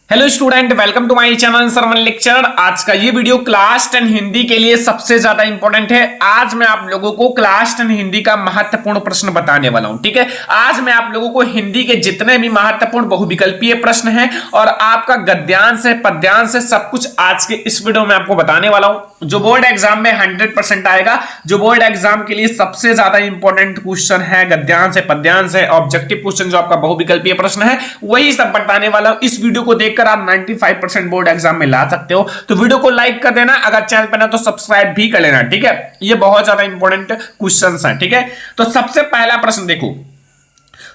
Hello student, welcome to my channel सरवन lecture. आज का ये वीडियो क्लास 10 हिंदी के लिए सबसे ज्यादा इंपॉर्टेंट है। आज मैं आप लोगों को क्लास 10 हिंदी का महत्वपूर्ण प्रश्न बताने वाला हूं। ठीक है, आज मैं आप लोगों को हिंदी के जितने भी महत्वपूर्ण बहुविकल्पीय प्रश्न हैं और आपका गद्यांश है, पद्यांश है, सब कुछ आज के इस वीडियो में आपको बताने वाला हूं, जो बोर्ड एग्जाम में 100% आएगा। जो बोर्ड एग्जाम के लिए सबसे ज्यादा इंपॉर्टेंट क्वेश्चन है, गद्यांश है, पद्यांश है, ऑब्जेक्टिव क्वेश्चन जो आपका बहुविकल्पीय प्रश्न है, वही सब बताने वाला हूं। इस वीडियो को देखकर आप 95% बोर्ड एग्जाम में ला सकते हो। तो वीडियो को लाइक कर देना, अगर चैनल पर ना तो सब्सक्राइब भी कर लेना। ठीक है, ये बहुत ज्यादा इंपॉर्टेंट क्वेश्चंस हैं। ठीक है, तो सबसे पहला प्रश्न देखो,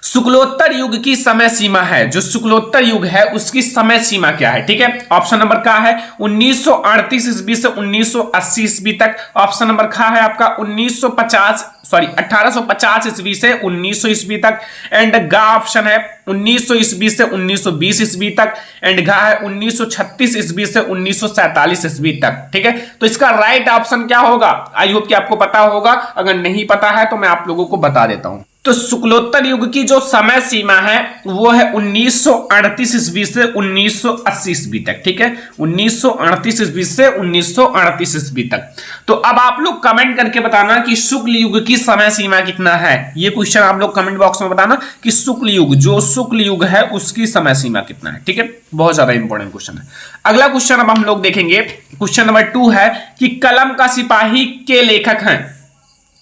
शुक्लोत्तर युग की समय सीमा है। जो शुक्लोत्तर युग है उसकी समय सीमा क्या है? ठीक है, ऑप्शन नंबर का है 1938 ईस्वी से 1980 ईस्वी तक। ऑप्शन नंबर खा है आपका 1850 ईस्वी से 1900 ईस्वी तक। एंड गा ऑप्शन है 1900 ईस्वी से 1920 ईस्वी तक। एंड घा है 1936 ईस्वी से 1947 ईस्वी तक। ठीक है, तो इसका राइट ऑप्शन क्या होगा? आई होप कि आपको पता होगा, अगर नहीं पता है तो मैं आप लोगों को बता देता हूं। तो शुक्लोत्तर युग की जो समय सीमा है वो है 1938 ईस्वी से 1980 ईस्वी तक। ठीक है, 1938 ईस्वी से 1938 ईस्वी तक। तो अब आप लोग कमेंट करके बताना कि शुक्ल युग की समय सीमा कितना है। ये क्वेश्चन आप लोग कमेंट बॉक्स में बताना कि शुक्ल युग, जो शुक्ल युग है उसकी समय सीमा कितना है। ठीक है, बहुत ज्यादा इंपॉर्टेंट क्वेश्चन है। अगला क्वेश्चन अब हम लोग देखेंगे, क्वेश्चन नंबर 2 है कि कलम का सिपाही के लेखक हैं।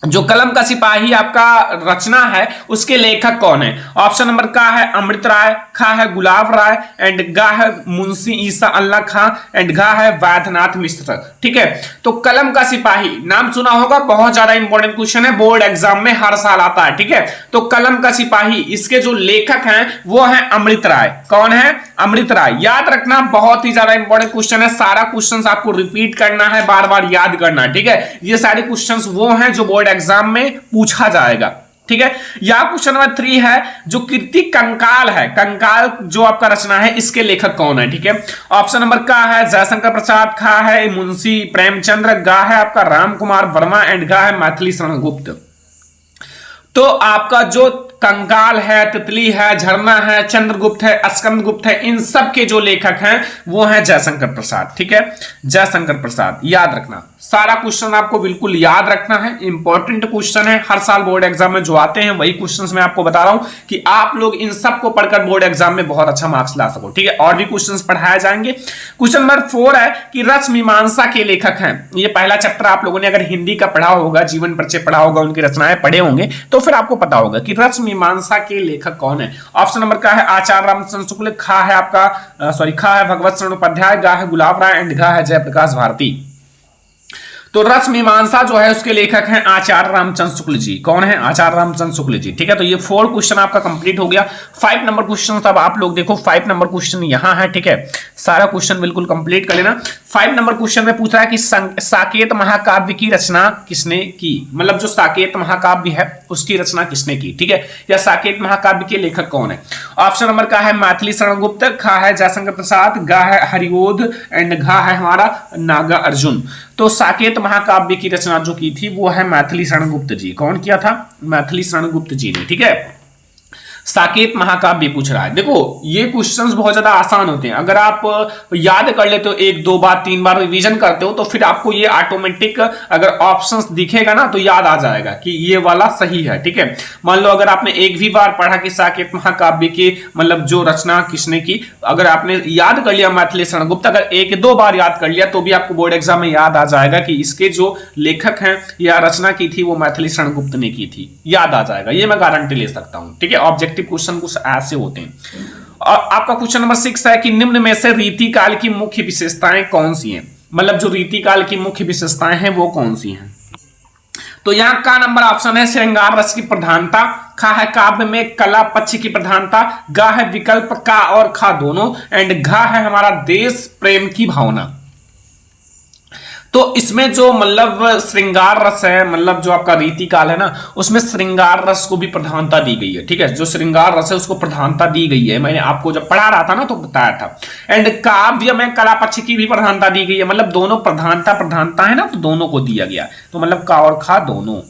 जो कलम का सिपाही आपका रचना है उसके लेखक कौन है? ऑप्शन नंबर का है अमृत राय, खा है गुलाब राय, एंड गा है मुंशी ईसा अल्लाह खां, एंड घा है वैद्यनाथ मिश्र। ठीक है, तो कलम का सिपाही नाम सुना होगा, बहुत ज्यादा इंपॉर्टेंट क्वेश्चन है, बोर्ड एग्जाम में हर साल आता है। ठीक है, तो कलम का सिपाही, इसके जो लेखक हैं वो है अमृत राय। कौन है? अमृत राय। याद रखना, बहुत ही ज्यादा इंपॉर्टेंट क्वेश्चन है। सारा क्वेश्चन आपको रिपीट करना है, बार बार याद करना है। ठीक है, ये सारे क्वेश्चन वो हैं जो बोर्ड एग्जाम में पूछा जाएगा। ठीक है, यह क्वेश्चन नंबर 3 है, जो कीर्ति कंकाल है, कंकाल जो आपका रचना है, इसके लेखक कौन है? ठीक है, ऑप्शन नंबर का है जयशंकर प्रसाद, खा है मुंशी प्रेमचंद्र, गा है आपका राम कुमार वर्मा, एंड गा है मैथिली शरण गुप्त। तो आपका जो कंकाल है, तितली है, झरना है, चंद्रगुप्त है, स्कंदगुप्त है, इन सब के जो लेखक हैं वो हैं जयशंकर प्रसाद। ठीक है, जयशंकर प्रसाद। याद रखना, सारा क्वेश्चन आपको बिल्कुल याद रखना है, इंपॉर्टेंट क्वेश्चन है, हर साल बोर्ड एग्जाम में जो आते हैं वही क्वेश्चंस मैं आपको बता रहा हूं कि आप लोग इन सब को पढ़कर बोर्ड एग्जाम में बहुत अच्छा मार्क्स ला सको। ठीक है, और भी क्वेश्चंस पढ़ाए जाएंगे। क्वेश्चन नंबर 4 है कि रस मीमांसा के लेखक हैं। ये पहला चैप्टर आप लोगों ने अगर हिंदी का पढ़ा होगा, जीवन परिचय पढ़ा होगा, उनकी रचनाएं पढ़े होंगे, तो फिर आपको पता होगा कि रस मीमांसा के लेखक कौन है। ऑप्शन नंबर का है आचार्य रामचंद्र शुक्ल, खा है आपका खा है भगवत शरण उपाध्याय, गा है गुलाब राय, एंड घा है जयप्रकाश भारती। तो रस मीमांसा जो है उसके लेखक हैं आचार्य रामचंद्र शुक्ल जी। कौन है? आचार्य रामचंद्र शुक्ल जी। ठीक है, तो ये 4 क्वेश्चन आपका कंप्लीट हो गया। 5 नंबर क्वेश्चन अब आप लोग देखो, 5 नंबर क्वेश्चन यहां है। ठीक है, सारा क्वेश्चन बिल्कुल कंप्लीट कर लेना। 5 नंबर क्वेश्चन में पूछ रहा है कि साकेत महाकाव्य की रचना किसने की? मतलब जो साकेत महाकाव्य है उसकी रचना किसने की? ठीक है, या साकेत महाकाव्य के लेखक कौन है? ऑप्शन नंबर का है मैथिली शरण गुप्त, खा है जयशंकर प्रसाद, गा है हरिओध, एंड घा है हमारा नागा अर्जुन। तो साकेत महाकाव्य की रचना जो की थी वो है मैथिली शरण गुप्त जी। कौन किया था? मैथिली शरण गुप्त जी ने। ठीक है, साकेत महाकाव्य पूछ रहा है। देखो, ये क्वेश्चंस बहुत ज्यादा आसान होते हैं, अगर आप याद कर लेते हो, 1 2 बार 3 बार रिवीजन करते हो, तो फिर आपको ये ऑटोमेटिक अगर ऑप्शंस दिखेगा ना तो याद आ जाएगा कि ये वाला सही है। ठीक है, मान लो अगर आपने एक भी बार पढ़ा कि साकेत महाकाव्य की मतलब जो रचना किसने की, अगर आपने याद कर लिया मैथिली शरण गुप्त, अगर 1 2 बार याद कर लिया तो भी आपको बोर्ड एग्जाम में याद आ जाएगा कि इसके जो लेखक हैं या रचना की थी वो मैथिली शरण गुप्त ने की थी। याद आ जाएगा, ये मैं गारंटी ले सकता हूं। ठीक है, ऑब्जेक्टिव क्वेश्चन कुछ ऐसे होते हैं। और आपका क्वेश्चन नंबर 6 है कि निम्न में से रीतिकाल की मुख्य विशेषताएं कौन सी हैं? मतलब जो रीतिकाल की मुख्य विशेषताएं हैं वो कौन सी हैं? तो यहां का नंबर ऑप्शन है श्रृंगार रस की प्रधानता, खा है काव्य में कला पक्ष की प्रधानता, गा है विकल्प का और खा दोनों, एंड घा है हमारा देश प्रेम की भावना। तो इसमें जो मतलब श्रृंगार रस है, मतलब जो आपका रीतिकाल है ना, उसमें श्रृंगार रस को भी प्रधानता दी गई है। ठीक है, जो श्रृंगार रस है उसको प्रधानता दी गई है, मैंने आपको जब पढ़ा रहा था ना तो बताया था। एंड काव्य में कला पक्ष की भी प्रधानता दी गई है, मतलब दोनों प्रधानता है ना, तो दोनों को दिया गया, तो मतलब का और खा दोनों।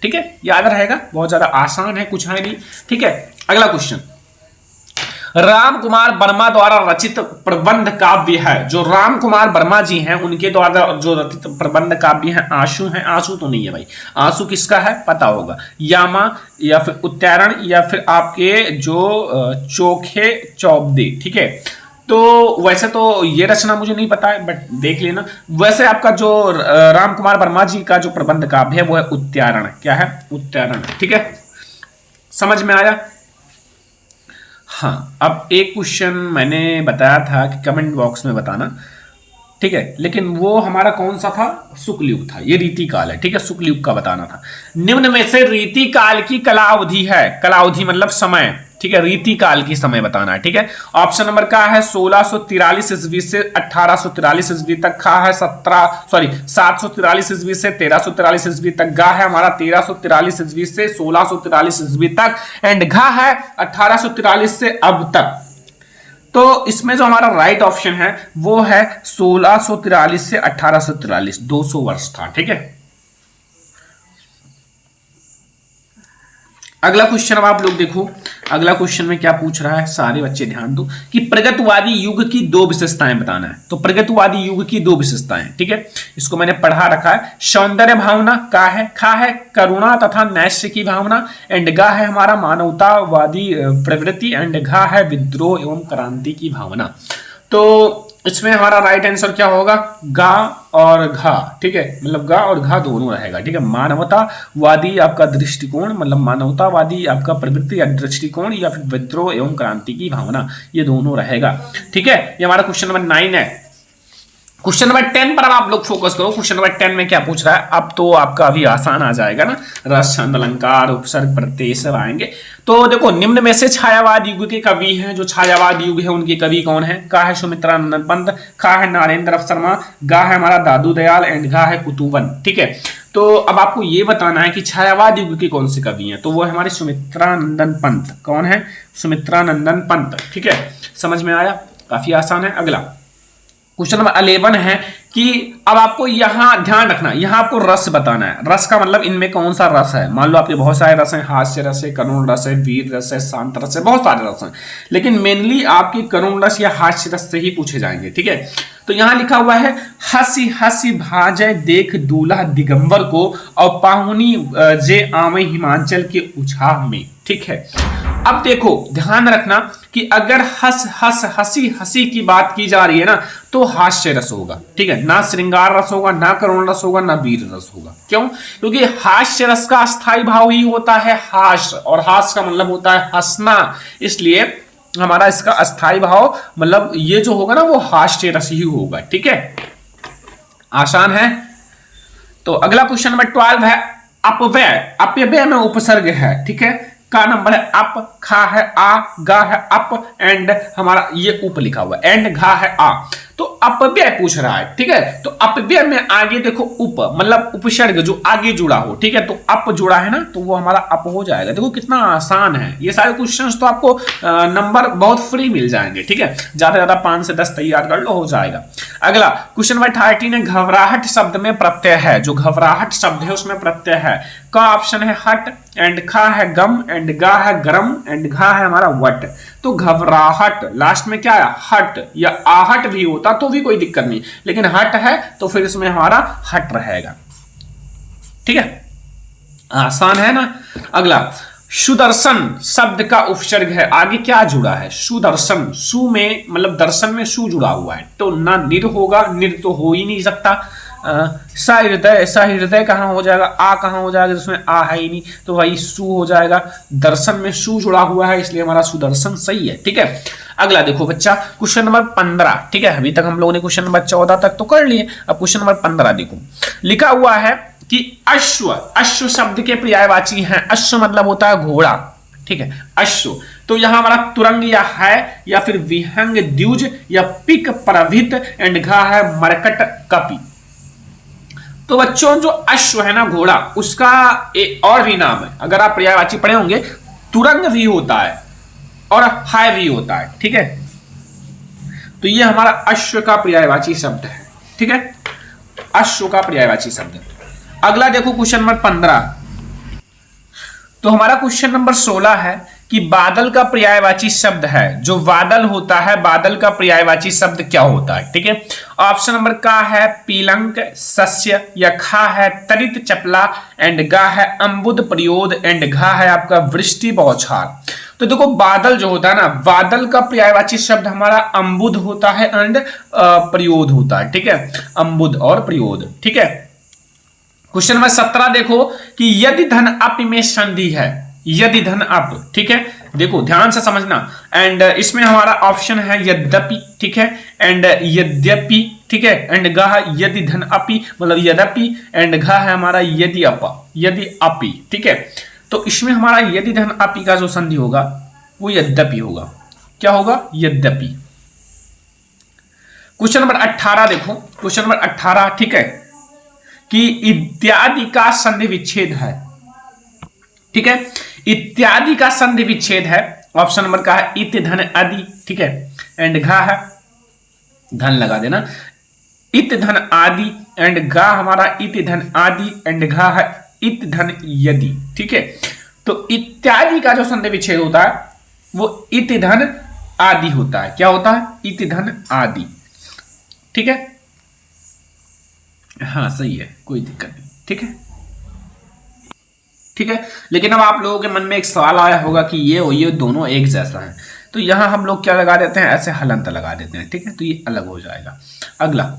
ठीक है, याद रहेगा, बहुत ज्यादा आसान है, कुछ है नहीं। ठीक है, अगला क्वेश्चन, राम कुमार वर्मा द्वारा रचित प्रबंध काव्य है, जो राम कुमार वर्मा जी हैं उनके द्वारा जो रचित प्रबंध काव्य है आंसू है। आंसू तो नहीं है भाई, आंसू किसका है पता होगा, यामा या फिर उत्तरण या फिर आपके जो चोखे चौबदे। ठीक है, तो वैसे तो ये रचना मुझे नहीं पता है बट देख लेना। वैसे आपका जो राम कुमार वर्मा जी का जो प्रबंध काव्य है वो है उत्तरण। क्या है? उत्तरण। ठीक है, समझ में आया? हाँ, अब एक क्वेश्चन मैंने बताया था कि कमेंट बॉक्स में बताना, ठीक है, लेकिन वो हमारा कौन सा था? शुक्ल युग था। ये रीति काल है, ठीक है, शुक्ल युग का बताना था। निम्न में से रीति काल की कलावधि है, कलावधि मतलब समय, ठीक है, रीति काल की समय बताना है। ठीक है, ऑप्शन नंबर का है 1643 ईस्वी से 1843 ईस्वी तक, खा है 743 ईस्वी से 1343 ईस्वी तक, गा है हमारा 1343 ईस्वी से 1643 ईस्वी तक, एंड घा है 1843 से अब तक। तो इसमें जो हमारा राइट ऑप्शन है वो है 1643 से 1843, 200 वर्ष था। ठीक है, अगला क्वेश्चन अब आप लोग देखो, अगला क्वेश्चन में क्या पूछ रहा है, सारे बच्चे ध्यान दो कि प्रगतिवादी युग की दो विशेषताएं बताना है। तो प्रगतिवादी युग की दो विशेषताएं, ठीक है, इसको मैंने पढ़ा रखा है। सौंदर्य भावना का है, खा है करुणा तथा नैश्य की भावना, एंड गा है हमारा मानवतावादी प्रवृत्ति, एंड घा है विद्रोह एवं क्रांति की भावना। तो इसमें हमारा राइट आंसर क्या होगा? गा और घा। ठीक है, मतलब गा और घा दोनों रहेगा। ठीक है, मानवतावादी आपका दृष्टिकोण मतलब मानवतावादी आपका प्रवृत्ति या दृष्टिकोण, या फिर विद्रोह एवं क्रांति की भावना, ये दोनों रहेगा। ठीक है, ये हमारा क्वेश्चन नंबर 9 है। क्वेश्चन नंबर 10 पर आप लोग फोकस करो। क्वेश्चन नंबर 10 में क्या पूछ रहा है? अब तो आपका अभी आसान आ जाएगा ना, रस छंद अलंकार उपसर्ग प्रत्यय सब आएंगे। तो देखो, निम्न में से छायावाद युग के कवि हैं, जो छायावाद युग है उनके कवि कौन है? का है सुमित्रानंद पंत, खा है नारेंद्र शर्मा, गा है हमारा दादू दयाल, एंड घा है कुतुबन। ठीक है, तो अब आपको ये बताना है कि छायावाद युग के कौन से कवि हैं। तो वो है हमारे सुमित्रानंदन पंत। कौन है? सुमित्रानंदन पंत। ठीक है, समझ में आया? काफी आसान है। अगला क्वेश्चन नंबर 11 है कि अब आपको यहां ध्यान रखना, यहां आपको रस बताना है। रस का मतलब इनमें कौन सा रस है। मान लो आपके बहुत सारे रस हैं, हास्य रस है, करुण रस है, वीर रस है, शांत रस है, बहुत सारे रस हैं, लेकिन मेनली आपके करुण रस या हास्य रस से ही पूछे जाएंगे। ठीक है, तो यहां लिखा हुआ है हसी हसी भाजय देख दूल्हा दिगंबर को, और पाहुनी जे आमे हिमाचल के उछाह में। ठीक है, अब देखो ध्यान रखना कि अगर हंसी हंसी की बात की जा रही है ना, तो हास्य रस होगा। ठीक है, ना श्रृंगार रस होगा, ना करुण रस होगा, ना वीर रस होगा। क्यों? क्योंकि हास्य रस का अस्थायी भाव ही होता है हास्य, और हास्य का मतलब होता है हंसना, इसलिए हमारा इसका अस्थायी भाव मतलब ये जो होगा ना वो हास्य रस ही होगा। ठीक है, आसान है। तो अगला क्वेश्चन नंबर 12 है अपव्यय। अपव्यय में उपसर्ग है। ठीक है, का नंबर है अप, खा है आ, गा है अप, एंड हमारा ये उप लिखा हुआ है, एंड घा है आ। तो अपव्यय पूछ रहा है। ठीक है, तो अपव्यय में आगे देखो उप मतलब उपसर्ग जो आगे जुड़ा हो। ठीक है, तो अप जुड़ा है ना, तो वो हमारा अप हो जाएगा। देखो कितना आसान है। ये सारे क्वेश्चंस तो आपको नंबर बहुत फ्री मिल जाएंगे। ठीक है, ज्यादा से ज्यादा 5 से 10 तैयार कर लो, हो जाएगा। अगला क्वेश्चन नंबर 13 है घबराहट शब्द में प्रत्यय है। जो घबराहट शब्द है उसमें प्रत्यय है। का ऑप्शन है हट, एंड खा है गम, एंड गा है गरम, एंड घा है हमारा वट। तो घबराहट लास्ट में क्या है? हट या आहट भी होता तो भी कोई दिक्कत नहीं, लेकिन हट है तो फिर इसमें हमारा हट रहेगा। ठीक है, आसान है ना। अगला सुदर्शन शब्द का उपसर्ग है। आगे क्या जुड़ा है? सुदर्शन। सु में मतलब दर्शन में सु जुड़ा हुआ है, तो ना निर होगा, निर तो हो ही नहीं सकता। सहृदय कहाँ हो जाएगा? आ कहाँ हो जाएगा? जिसमें आ है ही नहीं, तो वही सु हो जाएगा। दर्शन में सु जुड़ा हुआ है, इसलिए हमारा सुदर्शन सही है। ठीक है, अगला देखो बच्चा क्वेश्चन नंबर 15। ठीक है, अभी तक हम लोगों ने क्वेश्चन नंबर 14 तक तो कर लिए, अब क्वेश्चन नंबर 15 देखो। लिखा हुआ है कि अश्व, अश्व शब्द के पर्यायवाची हैं। अश्व मतलब होता है घोड़ा। ठीक है, अश्व। तो यहां हमारा तुरंग या है, या फिर विहंग द्विज, या पिक प्रभित, एंड घा है मरकट कपि। तो बच्चों जो अश्व है ना घोड़ा, उसका एक और भी नाम है। अगर आप पर्यायवाची पढ़े होंगे, तुरंग भी होता है और हाय भी होता है। ठीक है, तो ये हमारा अश्व का पर्यायवाची शब्द है। ठीक है, अश्व का पर्यायवाची शब्द। अगला देखो क्वेश्चन नंबर 15। तो हमारा क्वेश्चन नंबर 16 है कि बादल का पर्यायवाची शब्द है, जो बादल होता है बादल का पर्यायवाची शब्द क्या होता है। ठीक है, ऑप्शन नंबर का है पीलंक सस्य, या खा है तरित चपला, एंड गा है अम्बुद प्रयोद, एंड घा है आपका वृष्टि बौछार। तो देखो बादल जो होता है ना, बादल का पर्यायवाची शब्द हमारा अम्बुद होता है एंड प्रयोद होता है। ठीक है, अम्बुद और प्रयोद। ठीक है, क्वेश्चन नंबर 17 देखो कि यदि धन अप में संधि है, यदि धन अप। ठीक है, देखो ध्यान से समझना, एंड इसमें हमारा ऑप्शन है यद्यपि। ठीक है, एंड यद्यपि। ठीक है, एंड गा है यदि धन अपि, मतलब यद्यपि, एंड घा है हमारा यदि अपा, यदि अपि। ठीक है, तो इसमें हमारा यदि धन अपि का जो संधि होगा वो यद्यपि होगा। क्या होगा? यद्यपि। क्वेश्चन नंबर 18 देखो, क्वेश्चन नंबर 18। ठीक है, कि इत्यादि का संधि विच्छेद है। ठीक है, इत्यादि का संधि विच्छेद है। ऑप्शन नंबर का है इत धन आदि। ठीक है, एंड घा है, धन लगा देना, इत धन आदि, एंड गा हमारा इत धन आदि, एंड घा है इत धन यदि। ठीक है, तो इत्यादि का जो संधि विच्छेद होता है वो इत धन आदि होता है। क्या होता है? इत धन आदि। ठीक है, हाँ सही है, कोई दिक्कत नहीं। ठीक है, ठीक है, लेकिन अब आप लोगों के मन में एक सवाल आया होगा कि ये दोनों एक जैसा है, तो यहां हम लोग क्या लगा देते हैं? ऐसे हलंत लगा देते हैं। ठीक है, तो ये अलग हो जाएगा। अगला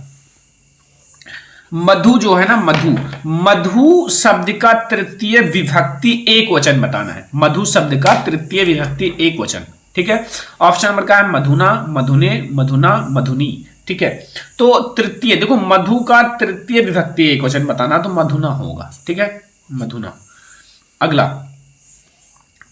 मधु जो है ना, मधु, मधु शब्द का तृतीय विभक्ति एक वचन बताना है। मधु शब्द का तृतीय विभक्ति एक वचन। ठीक है, ऑप्शन नंबर का है मधुना, मधुने, मधुना, मधुनी। ठीक है, तो तृतीय देखो मधु का तृतीय विभक्ति एक वचन बताना, तो मधुना होगा। ठीक है, मधुना। अगला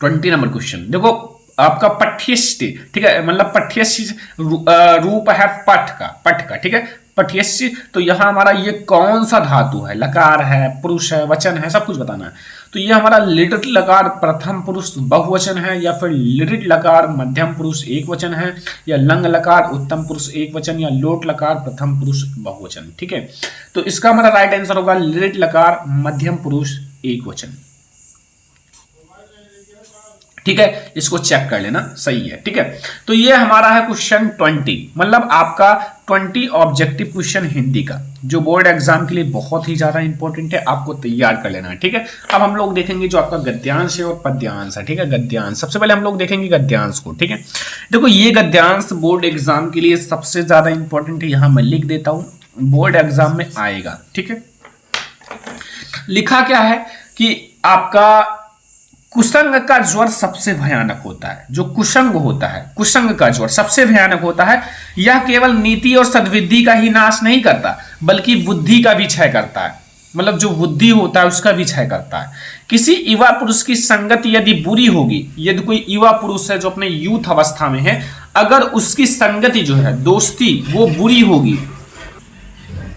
20 नंबर क्वेश्चन देखो आपका पठ्यष्टि। ठीक है, मतलब पठ्यष्टि रूप है पठ का। ठीक है, पठ्यष्टि, तो यहां हमारा ये कौन सा धातु है? लकार है, पुरुष है, वचन है, सब कुछ बताना है। तो ये हमारा लिट लकार प्रथम पुरुष बहुवचन है, या फिर लिट लकार मध्यम पुरुष एक वचन है, या लंग लकार उत्तम पुरुष एक वचन, या लोट लकार प्रथम पुरुष बहुवचन। ठीक है, तो इसका हमारा राइट आंसर होगा लिट लकार मध्यम पुरुष एक वचन। ठीक है, इसको चेक कर लेना, सही है। ठीक है, तो ये हमारा है क्वेश्चन 20, मतलब आपका 20 ऑब्जेक्टिव क्वेश्चन हिंदी का, जो बोर्ड एग्जाम के लिए बहुत ही ज्यादा इंपॉर्टेंट है, आपको तैयार कर लेना है। ठीक है, अब हम लोग देखेंगे जो आपका गद्यांश है और पद्यांश है। ठीक है, गद्यांश सबसे पहले हम लोग देखेंगे गद्यांश को। ठीक है, देखो ये गद्यांश बोर्ड एग्जाम के लिए सबसे ज्यादा इंपॉर्टेंट है, यहां मैं लिख देता हूं, बोर्ड एग्जाम में आएगा। ठीक है, लिखा क्या है कि आपका कुसंग का ज्वर सबसे भयानक होता है। जो कुसंग होता है, कुसंग का ज्वर सबसे भयानक होता है। यह केवल नीति और सद्बुद्धि का ही नाश नहीं करता, बल्कि बुद्धि का भी क्षय करता है। मतलब जो बुद्धि होता है उसका भी क्षय करता है। किसी युवा पुरुष की संगति यदि बुरी होगी, यदि कोई युवा पुरुष है जो अपने यूथ अवस्था में है, अगर उसकी संगति जो है, दोस्ती, वो बुरी होगी,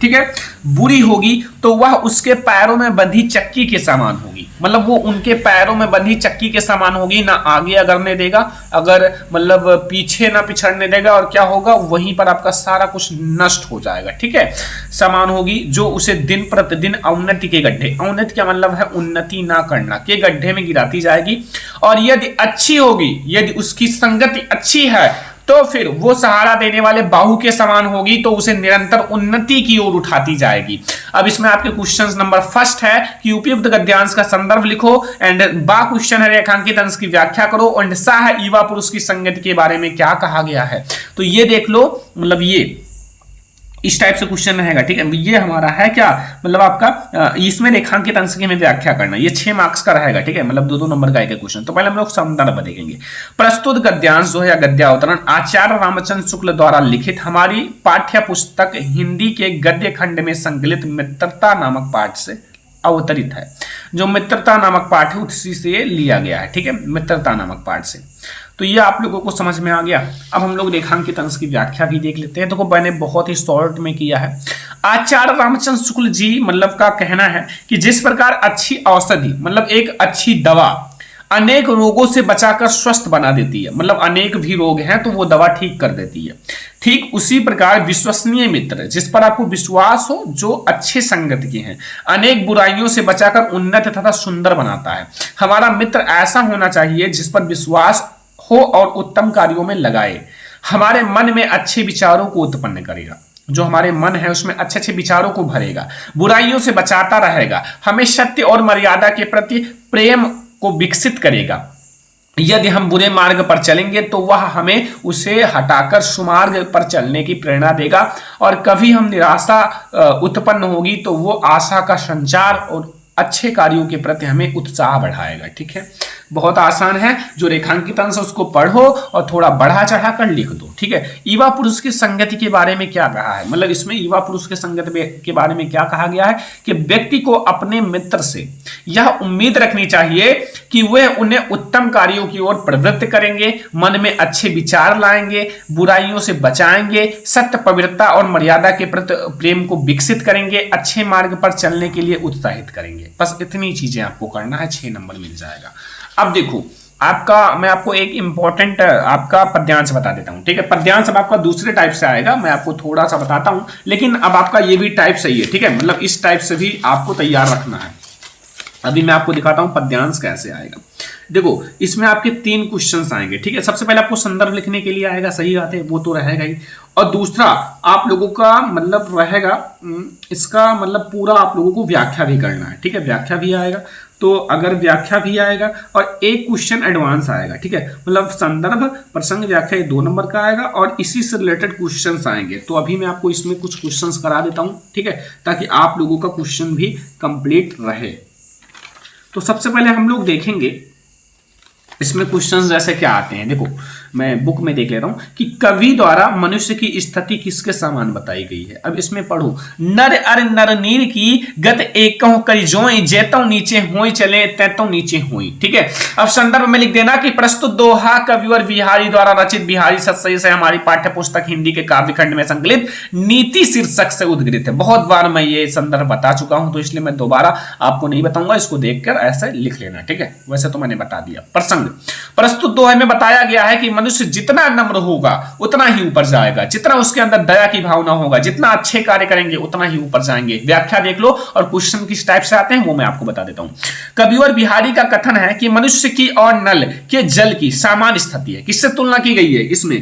ठीक है, बुरी होगी, तो वह उसके पैरों में बंधी चक्की के समान होगी। मतलब वो उनके पैरों में बंधी चक्की के समान होगी, ना आगे अगरने देगा, अगर मतलब पीछे ना पिछड़ने देगा, और क्या होगा, वहीं पर आपका सारा कुछ नष्ट हो जाएगा। ठीक है, समान होगी, जो उसे दिन प्रतिदिन अवनति के गड्ढे, अवनति का मतलब है उन्नति ना करना, के गड्ढे में गिराती जाएगी। और यदि अच्छी होगी, यदि उसकी संगति अच्छी है, तो फिर वो सहारा देने वाले बाहु के समान होगी, तो उसे निरंतर उन्नति की ओर उठाती जाएगी। अब इसमें आपके क्वेश्चन नंबर फर्स्ट है कि उपयुक्त गद्यांश का संदर्भ लिखो, एंड बा क्वेश्चन है रेखांकित अंश की व्याख्या करो, एंड सा है युवा पुरुष की संगति के बारे में क्या कहा गया है। तो ये देख लो, मतलब ये इस टाइप से क्वेश्चन रहेगा। ठीक है, ये हमारा है क्या, मतलब आपका इसमें रेखांकित अंश की हमें व्याख्या करना, ये 6 मार्क्स का रहेगा। ठीक है, मतलब 2-2 नंबर का एक क्वेश्चन। तो पहले हम लोग संदर्भ देखेंगे। प्रस्तुत गद्यांश जो है, गद्यावतरण आचार्य रामचंद्र शुक्ल द्वारा लिखित हमारी पाठ्य पुस्तक हिंदी के गद्य खंड में संकलित मित्रता नामक पाठ से अवतरित है। जो मित्रता नामक पाठ है उसी से लिया गया है। ठीक है, मित्रता नामक पाठ से। तो ये आप लोगों को समझ में आ गया। अब हम लोग रेखांकित अंश की व्याख्या भी देख लेते हैं। तो मैंने बहुत ही शॉर्ट में किया है। आचार्य रामचंद्र शुक्ल जी मतलब का कहना है कि जिस प्रकार अच्छी औषधि, मतलब एक अच्छी दवा अनेक रोगों से बचाकर स्वस्थ बना देती है, मतलब अनेक भी रोग हैं तो वो दवा ठीक कर देती है। ठीक उसी प्रकार विश्वसनीय मित्र, जिस पर आपको विश्वास हो, जो अच्छे संगत के हैं, अनेक बुराइयों से बचाकर उन्नत तथा सुंदर बनाता है। हमारा मित्र ऐसा होना चाहिए जिस पर विश्वास हो और उत्तम कार्यों में लगाए, हमारे मन में अच्छे विचारों को उत्पन्न करेगा, जो हमारे मन है उसमें अच्छे अच्छे विचारों को भरेगा, बुराइयों से बचाता रहेगा, हमें सत्य और मर्यादा के प्रति प्रेम को विकसित करेगा। यदि हम बुरे मार्ग पर चलेंगे तो वह हमें उसे हटाकर सुमार्ग पर चलने की प्रेरणा देगा, और कभी हम निराशा उत्पन्न होगी तो वो आशा का संचार और अच्छे कार्यों के प्रति हमें उत्साह बढ़ाएगा। ठीक है, बहुत आसान है, जो रेखांकित अंश उसको पढ़ो और थोड़ा बढ़ा चढ़ा कर लिख दो। ठीक है, युवा पुरुष की संगति के बारे में क्या कहा है, मतलब इसमें युवा पुरुष के संगति के बारे में क्या कहा गया है कि व्यक्ति को अपने मित्र से यह उम्मीद रखनी चाहिए कि वह उन्हें उत्तम कार्यों की ओर प्रवृत्त करेंगे, मन में अच्छे विचार लाएंगे, बुराइयों से बचाएंगे, सत्य, पवित्रता और मर्यादा के प्रति प्रेम को विकसित करेंगे, अच्छे मार्ग पर चलने के लिए उत्साहित करेंगे। बस इतनी चीजें आपको करना है, 6 नंबर मिल जाएगा। अब देखो मैं आपको एक इंपॉर्टेंट आपका पद्यांश बता देता हूं। ठीक है, पद्यांश अब आपका दूसरे टाइप से आएगा, मैं आपको थोड़ा सा बताता हूं, लेकिन अब आपका ये भी टाइप सही है। ठीक है, मतलब इस टाइप से भी आपको तैयार रखना है। अभी मैं आपको दिखाता हूं पद्यांश कैसे आएगा। देखो, इसमें आपके 3 क्वेश्चंस आएंगे। ठीक है, सबसे पहले आपको संदर्भ लिखने के लिए आएगा, सही बात है, वो तो रहेगा ही, और दूसरा आप लोगों का मतलब रहेगा इसका मतलब पूरा आप लोगों को व्याख्या भी करना है। ठीक है, व्याख्या भी आएगा, तो अगर व्याख्या भी आएगा और एक क्वेश्चन एडवांस आएगा। ठीक है, मतलब संदर्भ, प्रसंग, व्याख्या, ये 2 नंबर का आएगा, और इसी से रिलेटेड क्वेश्चंस आएंगे। तो अभी मैं आपको इसमें कुछ क्वेश्चंस करा देता हूं, ठीक है, ताकि आप लोगों का क्वेश्चन भी कंप्लीट रहे। तो सबसे पहले हम लोग देखेंगे इसमें क्वेश्चंस जैसे क्या आते हैं। देखो, मैं बुक में देख ले रहा हूं कि कवि द्वारा मनुष्य की स्थिति किसके समान बताई गई है। अब इसमें पढ़ो, नर अर नर नीर की गत एकहु करि जोई, जेतौ नीचे होई चले तैतौ नीचे होई। ठीक है, अब संदर्भ में लिख देना कि प्रस्तुत दोहा कविवर बिहारी द्वारा रचित बिहारी सत्सई से हमारी पाठ्य पुस्तक हिंदी के काव्यखंड में संकलित नीति शीर्षक से उद्गृत है। बहुत बार मैं ये संदर्भ बता चुका हूं, तो इसलिए मैं दोबारा आपको नहीं बताऊंगा, इसको देखकर ऐसे लिख लेना। ठीक है, वैसे तो मैंने बता दिया। प्रसंग, प्रस्तुत दोहे में बताया गया है कि मनुष्य जितना नम्र होगा उतना ही ऊपर जाएगा, जितना उसके अंदर दया की भावना होगा, जितना अच्छे कार्य करेंगे उतना ही ऊपर जाएंगे। व्याख्या देख लो, और क्वेश्चन किस टाइप से आते हैं वो मैं आपको बता देता हूं। कविवर बिहारी का कथन है कि मनुष्य की और नल के जल की समान स्थिति है। किससे तुलना की गई है, इसमें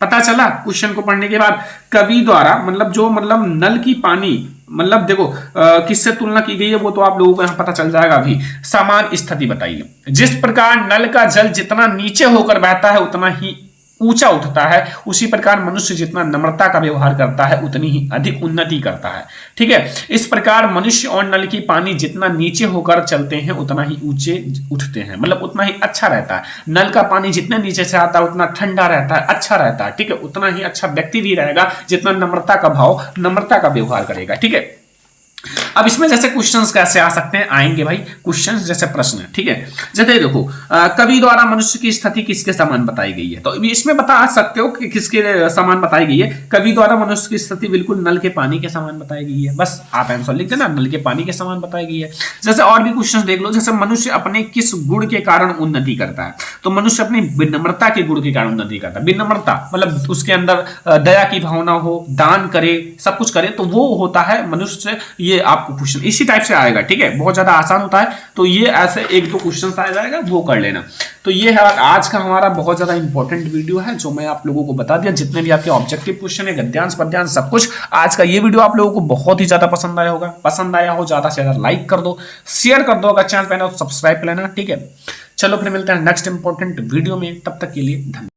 पता चला क्वेश्चन को पढ़ने के बाद। कवि द्वारा मतलब नल की पानी, मतलब देखो किससे तुलना की गई है वो तो आप लोगों को यहां पता चल जाएगा। अभी समान स्थिति बताइए, जिस प्रकार नल का जल जितना नीचे होकर बहता है उतना ही ऊंचा उठता है, उसी प्रकार मनुष्य जितना नम्रता का व्यवहार करता है उतनी ही अधिक उन्नति करता है। ठीक है, इस प्रकार मनुष्य और नल की पानी जितना नीचे होकर चलते हैं उतना ही ऊंचे उठते हैं, मतलब उतना ही अच्छा रहता है। नल का पानी जितने नीचे से आता है उतना ठंडा रहता है, अच्छा रहता है। ठीक है, उतना ही अच्छा व्यक्ति भी रहेगा जितना नम्रता का भाव, नम्रता का व्यवहार करेगा। ठीक है, अब इसमें जैसे क्वेश्चंस कैसे आ सकते हैं, आएंगे भाई क्वेश्चंस जैसे प्रश्न। ठीक है, जैसे देखो कवि द्वारा मनुष्य की स्थिति किसके समान बताई गई है, तो इसमें बता सकते हो कि किसके समान बताई गई है। कवि द्वारा मनुष्य की स्थिति बिल्कुल नल के पानी के समान बताई गई है, बस आप आंसर लिख देना, नल के पानी के समान बताई गई है। जैसे और भी क्वेश्चंस देख लो, जैसे मनुष्य अपने किस गुण के कारण उन्नति करता है, तो मनुष्य अपनी विनम्रता के गुण के कारण उन्नति करता है। विनम्रता मतलब उसके अंदर दया की भावना हो, दान करे, सब कुछ करे, तो वो होता है मनुष्य। ये आपको क्वेश्चन इसी टाइप से आएगा। ठीक है, बहुत ज्यादा आसान होता है, तो ये ऐसे 1-2 क्वेश्चन आ जाएगा, वो कर लेना। तो ये है आज का हमारा बहुत ज्यादा इंपॉर्टेंट वीडियो है, जो मैं आप लोगों को बता दिया। जितने भी आपके ऑब्जेक्टिव क्वेश्चन है, गद्यांश पद्यांश सब कुछ, आज का ये वीडियो आप लोगों को बहुत ही ज्यादा पसंद आया होगा। पसंद आया हो ज्यादा से ज्यादा लाइक कर दो, शेयर कर दो, अगर चैनल पे ना तो सब्सक्राइब कर लेना। ठीक है, चलो फिर मिलते हैं नेक्स्ट इंपॉर्टेंट वीडियो में, तब तक के लिए धन्यवाद।